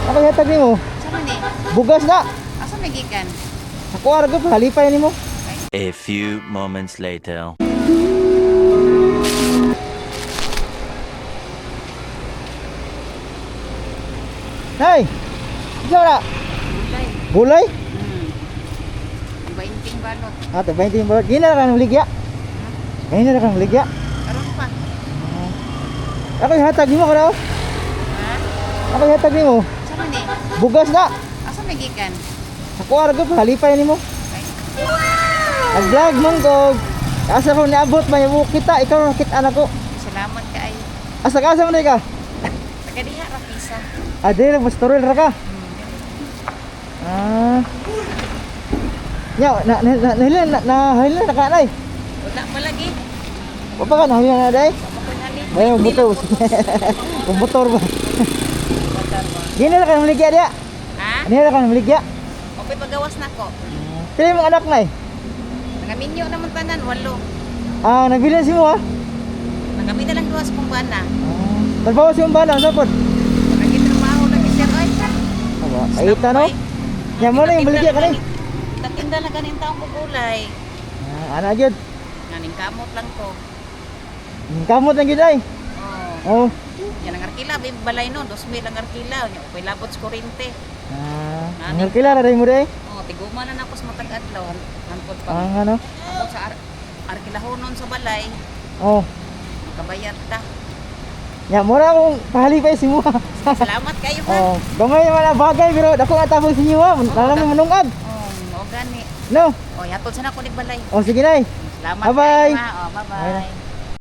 Ako yatag nimo. Sama ni. Bugas na. Asa may gikan? Ako ara gyud halipay nimo. A few moments later. Nay. Ikaw na. Gulay. Gulay? Bainting balot. Ate 20 ba? Gina ra kang ligya. Gina ra kang ligya. Karon pa. Ako yatag nimo kada. Ha? Ako yatag nimo. Sama ni. Bugas na. Asa may gikan? Ako ara gyud halipay nimo. Nag-vlog mong ko. Asa ko niabot ba yung kita? Ikaw ang kita anak ko. Salamat kaayo. Asa ka asa man ka? Taga diha ra pisa. Ade lang pastoril ra ka. Ah. Ya, na ka nay. Wala pa lagi. Wa pa ka na day. Makunali. Bayo buto. Motor ba? Gina ra ka ligya dia. Ha? Ani ra ka ligya. Okay pagawas na ko. Pili mong anak nay. Nangaminyo naman tanan walo. Ah, nagbilan si mo ha. Nangami na lang duwas kung bana. Trabaho si umbana sa pod. Nagtrabaho lagi siya oy. Aba, ayita no. Ya mo na yung baligya ka ni. Tatinda na ganin taong gulay. Ah, ana gyud. Nganing kamot lang ko. Kamot lang gyud ay. Oh. Oh. Yan ang arkila, balay no, 2,000 ang arkila. Okay, labot sa kurente. Ah, ang kilala rin mo day. Oh, tiguma na ako sa matag adlaw. Hanpod pa. Ang ano? Ako sa arkilahonon sa balay, Oh. kabayad ta. Ya, mura akong pahalipay si mo. Salamat kayo ha. Oh, gamay man ang bagay pero dako nga tapos si mo. Lalang mo manungag. Oh, o gani. No. Oh, yatod sana ko ni balay. Oh, sige nay. Salamat Bye-bye. kayo ha. Oh, bye-bye.